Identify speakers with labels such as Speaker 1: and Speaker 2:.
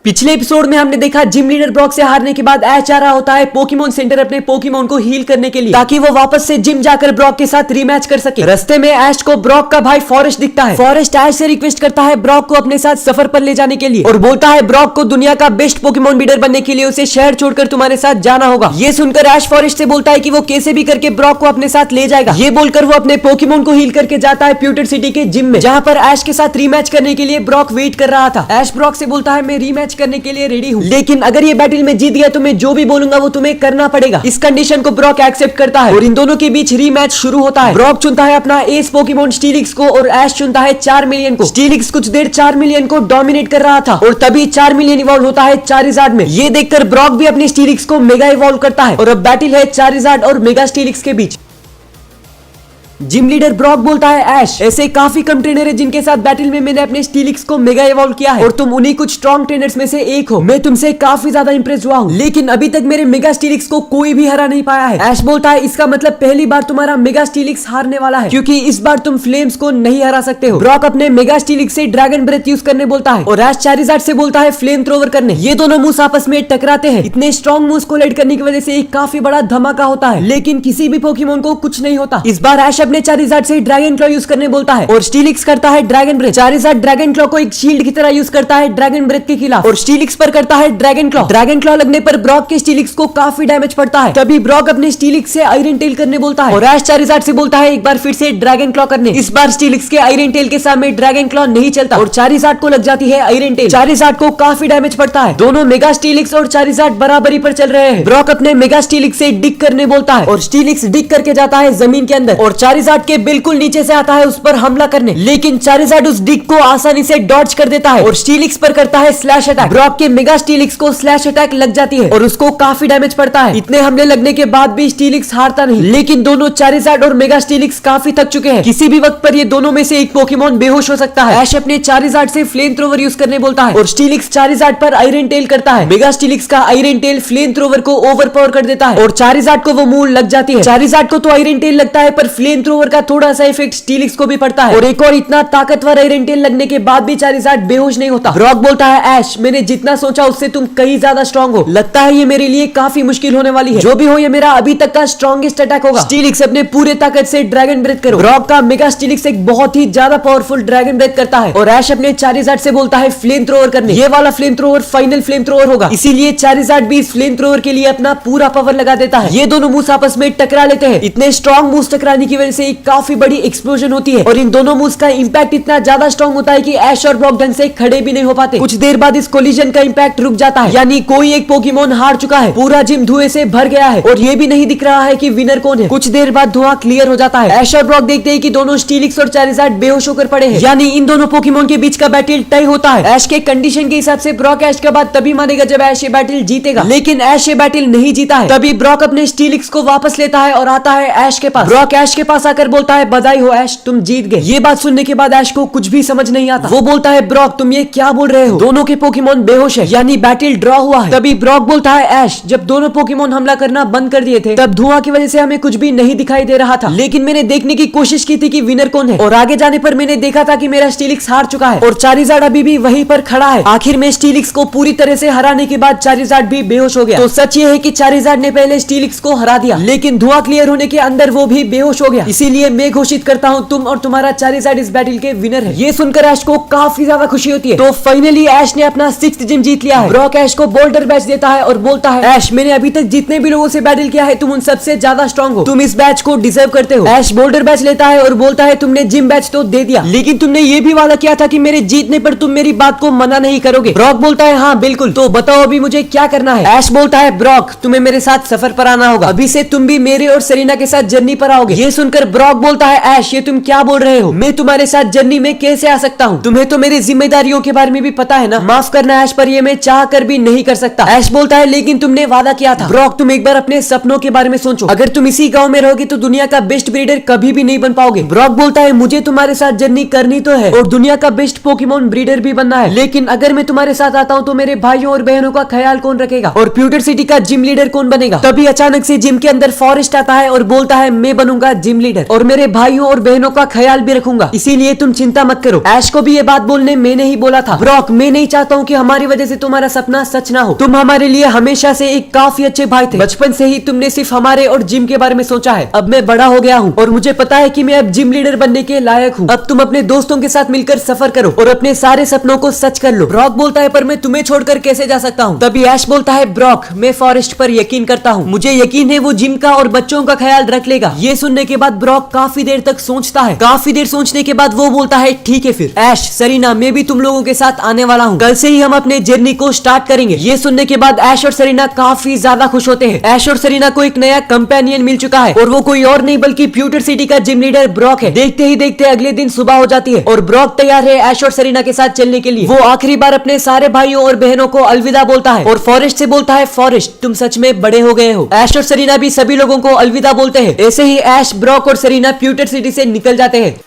Speaker 1: पिछले एपिसोड में हमने देखा जिम लीडर ब्रॉक से हारने के बाद ऐश जा रहा होता है पोकेमोन सेंटर अपने पोकेमोन को हील करने के लिए, ताकि वो वापस से जिम जाकर ब्रॉक के साथ रीमैच कर सके। रास्ते में ऐश को ब्रॉक का भाई फॉरेस्ट दिखता है। फॉरेस्ट ऐश से रिक्वेस्ट करता है ब्रॉक को अपने साथ सफर पर ले जाने के लिए और बोलता है ब्रॉक को दुनिया का बेस्ट पोकेमोन लीडर बनने के लिए उसे शहर छोड़कर तुम्हारे साथ जाना होगा। ये सुनकर ऐश फॉरेस्ट से बोलता है कि वो कैसे भी करके ब्रॉक को अपने साथ ले जाएगा। ये बोलकर वो अपने पोकेमोन को हील करके जाता है प्यूटर सिटी के जिम में, जहाँ पर ऐश के साथ रीमैच करने के लिए ब्रॉक वेट कर रहा था। ऐश ब्रॉक से बोलता है मैं रीमैच करने के लिए रेडी हूँ, लेकिन अगर ये बैटल में जीत गया तो मैं जो भी बोलूंगा वो तुम्हें करना पड़ेगा। इस कंडीशन को ब्रॉक एक्सेप्ट करता है और इन दोनों के बीच रीमैच शुरू होता है। ब्रॉक चुनता है अपना एस पोकेमोन स्टीलिक्स को और ऐश चुनता है 4 मिलियन को। स्टीलिक्स कुछ देर 4 मिलियन को डोमिनेट कर रहा था और तभी 4 मिलियन इवॉल्व होता है चारिज़ार्ड में। ये देखकर ब्रॉक भी अपनी स्टीलिक्स को मेगा इवॉल्व करता है और अब बैटल है चारिज़ार्ड और मेगा स्टीलिक्स के बीच। जिम लीडर ब्रॉक बोलता है ऐश, ऐसे काफी कम ट्रेनर है जिनके साथ बैटल में मैंने अपने स्टीलिक्स को मेगा इवॉल्व किया है और तुम उन्हीं कुछ स्ट्रॉन्ग ट्रेनर्स में से एक हो। मैं तुमसे काफी ज्यादा इंप्रेस हुआ हूँ, लेकिन अभी तक मेरे मेगा स्टीलिक्स को कोई भी हरा नहीं पाया है। ऐश बोलता है इसका मतलब पहली बार तुम्हारा मेगा स्टीलिक्स हारने वाला है, क्योंकि इस बार तुम फ्लेम्स को नहीं हरा सकते हो। ब्रॉक अपने मेगा स्टीलिक्स से ड्रैगन ब्रेथ यूज करने बोलता है और ऐश चारिज़ार्ड से बोलता है फ्लेम थ्रोवर करने। ये दोनों मूव्स आपस में टकराते हैं। इतने स्ट्रॉन्ग मूव्स को लेड करने की वजह से एक काफी बड़ा धमाका होता है, लेकिन किसी भी पोकेमोन को कुछ नहीं होता। इस बार ऐश अपने चारिज़ार्ड से ड्रैगन क्लॉ यूज करने बोलता है और स्टीलिक्स करता है dragon breath. Charizard dragon claw को एक शील्ड की तरह यूज करता है ड्रैगन ब्रेथ के खिलाफ और स्टीलिक्स पर करता है ड्रैगन क्लॉ। ड्रैगन क्लॉ लगने पर ब्रॉक के स्टीलिक्स को काफी डैमेज पड़ता है। तभी ब्रॉक अपने स्टीलिक्स से आयरन टेल करने बोलता है और ऐश चारिज़ार्ड से बोलता है एक बार फिर से ड्रैगन क्लॉ करने। इस बार स्टीलिक्स के आयरन टेल के सामने ड्रैगन क्लॉ नहीं चलता और चारिज़ार्ड को लग जाती है आयरन टेल। चारिज़ार्ड को काफी डैमेज पड़ता है। दोनों मेगा स्टीलिक्स और चारिज़ार्ड बराबरी पर चल रहे हैं। ब्रॉक अपने मेगा स्टीलिक्स से डिग करने बोलता है और स्टीलिक्स डिग करके जाता है जमीन के अंदर और चारिज़ार्ड के बिल्कुल नीचे से आता है उस पर हमला करने, लेकिन चारिज़ार्ड उस डिग को आसानी से डॉज कर देता है और स्टीलिक्स पर करता है स्लैश अटैक। ब्रॉक के मेगा स्टीलिक्स को स्लैश अटैक लग जाती है और उसको काफी डैमेज पड़ता है। इतने हमले लगने के बाद भी स्टीलिक्स हारता नहीं, लेकिन दोनों चारिज़ार्ड और मेगा स्टीलिक्स काफी थक चुके हैं। किसी भी वक्त पर ये दोनों में से एक पोकेमोन बेहोश हो सकता है। ऐश अपने चारिज़ार्ड से फ्लेम थ्रोवर यूज करने बोलता है और स्टीलिक्स चारिज़ार्ड पर आयरन टेल करता है। मेगा स्टीलिक्स का आयरन टेल फ्लेम थ्रोवर को ओवरपावर कर देता है और चारिज़ार्ड को वो मूव लग जाती है। चारिज़ार्ड को तो आयरन टेल लगता है पर फ्लेम थ्रोवर का थोड़ा सा इफेक्ट स्टीलिक्स को भी पड़ता है और एक और इतना ताकतवर आयरन टेल लगने के बाद भी चारिज़ार्ड बेहोश नहीं होता। ब्रॉक बोलता है ऐश, मैंने जितना सोचा उससे तुम कहीं ज्यादा स्ट्रांग हो। लगता है ये मेरे लिए काफी मुश्किल होने वाली है। जो भी हो ये मेरा अभी तक का स्ट्रॉन्गेस्ट अटैक होगा। स्टीलिक्स अपने पूरे ताकत से ड्रैगन ब्रेथ करो। ब्रॉक का मेगा स्टीलिक्स एक बहुत ही ज्यादा पावरफुल ड्रैगन ब्रेथ करता है और ऐश अपने चारिज़ार्ड से बोलता है फ्लेम थ्रोवर करने। ये वाला flame thrower final flame thrower होगा, इसीलिए चारिज़ार्ड भी इस फ्लेम थ्रोवर के लिए अपना पूरा पावर लगा देता है। ये दोनों मूव्स आपस में टकरा लेते हैं। इतने स्ट्रॉन्ग मूव्स टकराने की वजह से एक काफी बड़ी एक्सप्लोजन होती है और इन दोनों मूव्स का इंपैक्ट इतना ज्यादा स्ट्रॉन्ग होता है कि ऐश और ब्रॉक ढंग से खड़े भी नहीं हो पाते। कुछ देर बाद इस कोलिजन का इंपैक्ट रुक जाता है, यानी कोई एक पोकेमोन हार चुका है। पूरा जिम धुएं से भर गया है और ये भी नहीं दिख रहा है कि विनर कौन है। कुछ देर बाद धुआं क्लियर हो जाता है। ऐश और ब्रॉक देखते हैं कि दोनों स्टीलिक्स और चारिज़ार्ड बेहोश होकर पड़े हैं, यानी इन दोनों पोकेमोन के बीच का बैटल टाई होता है। ऐश के कंडीशन के हिसाब से ब्रॉक ऐश के बाद तभी मानेगा जब ऐश ये बैटल जीतेगा, लेकिन ऐश ये बैटल नहीं जीता है। तभी ब्रॉक अपने स्टीलिक्स को वापस लेता है और आता है ऐश के पास। ब्रॉक ऐश के पास आकर बोलता है बधाई हो ऐश, तुम जीत गए। ये बात सुनने के बाद ऐश को कुछ भी समझ नहीं आता। वो बोलता है ब्रॉक तुम ये क्या बोल रहे हो, दोनों के पोकेमोन बेहोश है, यानी बैटल ड्रॉ हुआ है। तभी ब्रॉक बोलता है ऐश, जब दोनों पोकेमोन हमला करना बंद कर दिए थे तब धुआं की वजह से हमें कुछ भी नहीं दिखाई दे रहा था, लेकिन मैंने देखने की कोशिश की थी कि विनर कौन है और आगे जाने पर मैंने देखा था कि मेरा स्टीलिक्स हार चुका है और चारिज़ार्ड अभी भी वहीं पर खड़ा है। आखिर में स्टीलिक्स को पूरी तरह से हराने के बाद चारिज़ार्ड भी बेहोश हो गया। तो सच ये है कि चारिज़ार्ड ने पहले स्टीलिक्स को हरा दिया, लेकिन धुआं क्लियर होने के अंदर वो भी बेहोश हो गया। इसीलिए मैं घोषित करता हूँ तुम और तुम्हारा चारिज़ार्ड इस बैटल के विनर है। ये सुनकर ऐश को काफी ज्यादा खुशी होती है। तो फाइनली ऐश ने अपना 6th जिम जीत लिया है। ब्रॉक ऐश को बोल्डर बैच देता है और बोलता है ऐश, मैंने अभी तक जितने भी लोगों से बैटल किया है तुम उन सबसे ज्यादा स्ट्रांग हो, तुम इस बैच को डिजर्व करते हो। ऐश बोल्डर बैच लेता है और बोलता है तुमने जिम बैच तो दे दिया, लेकिन तुमने ये भी वादा किया था कि मेरे जीतने पर तुम मेरी बात को मना नहीं करोगे। ब्रॉक बोलता है हाँ बिल्कुल, तो बताओ अभी मुझे क्या करना है। ऐश बोलता है ब्रॉक तुम्हें मेरे साथ सफर पर आना होगा, अभी से तुम भी मेरे और सेरेना के साथ जर्नी पर आओगे। ये सुनकर ब्रॉक बोलता है ऐश, ये तुम क्या बोल रहे हो, मैं तुम्हारे साथ जर्नी में कैसे आ सकता हूँ, तुम्हें तो मेरी जिम्मेदारियों के बारे में भी पता है ना। माफ करना ऐश, पर ये मैं चाह कर भी नहीं कर सकता। ऐश बोलता है लेकिन तुमने वादा किया था। ब्रॉक तुम एक बार अपने सपनों के बारे में सोचो, अगर तुम इसी गांव में रहोगे तो दुनिया का बेस्ट ब्रीडर कभी भी नहीं बन पाओगे। ब्रॉक बोलता है मुझे तुम्हारे साथ जर्नी करनी तो है और दुनिया का बेस्ट पोकेमोन ब्रीडर भी बनना है, लेकिन अगर मैं तुम्हारे साथ आता हूँ तो मेरे भाइयों और बहनों का ख्याल कौन रखेगा और प्यूटर सिटी का जिम लीडर कौन बनेगा। तभी अचानक से जिम के अंदर फॉरेस्ट आता है और बोलता है मैं बनूंगा जिम लीडर। लीडर और मेरे भाइयों और बहनों का ख्याल भी रखूंगा, इसीलिए तुम चिंता मत करो। ऐश को भी ये बात बोलने मैंने ही बोला था। ब्रॉक, मैं नहीं चाहता हूँ कि हमारी वजह से तुम्हारा सपना सच ना हो। तुम हमारे लिए हमेशा से एक काफी अच्छे भाई थे। बचपन से ही तुमने सिर्फ हमारे और जिम के बारे में सोचा है। अब मैं बड़ा हो गया हूँ और मुझे पता है कि मैं अब जिम लीडर बनने के लायक हूँ। अब तुम अपने दोस्तों के साथ मिलकर सफर करो और अपने सारे सपनों को सच कर लो। ब्रॉक बोलता है, पर मैं तुम्हें छोड़कर कैसे जा सकता हूँ? तभी ऐश बोलता है, ब्रॉक, मैं फॉरेस्ट पर यकीन करता हूँ। मुझे यकीन है वो जिम का और बच्चों का ख्याल रख लेगा। ये सुनने के बाद ब्रॉक काफी देर तक सोचता है। काफी देर सोचने के बाद वो बोलता है, ठीक है फिर। ऐश, सरीना, मैं भी तुम लोगों के साथ आने वाला हूँ। कल से ही हम अपने जर्नी को स्टार्ट करेंगे। ये सुनने के बाद ऐश और सरीना काफी ज्यादा खुश होते हैं। ऐश और सरीना को एक नया कंपेनियन मिल चुका है और वो कोई और नहीं बल्कि प्यूटर सिटी का जिम लीडर ब्रॉक है। देखते ही देखते अगले दिन सुबह हो जाती है और ब्रॉक तैयार है ऐश और सरीना के साथ चलने के लिए। वो आखिरी बार अपने सारे भाइयों और बहनों को अलविदा बोलता है और फॉरेस्ट से बोलता है, फॉरेस्ट, तुम सच में बड़े हो गए हो। ऐश और सरीना भी सभी लोगों को अलविदा बोलते हैं। ऐसे ही ऐश, ब्रॉक और सरीना प्यूटर सिटी से निकल जाते हैं।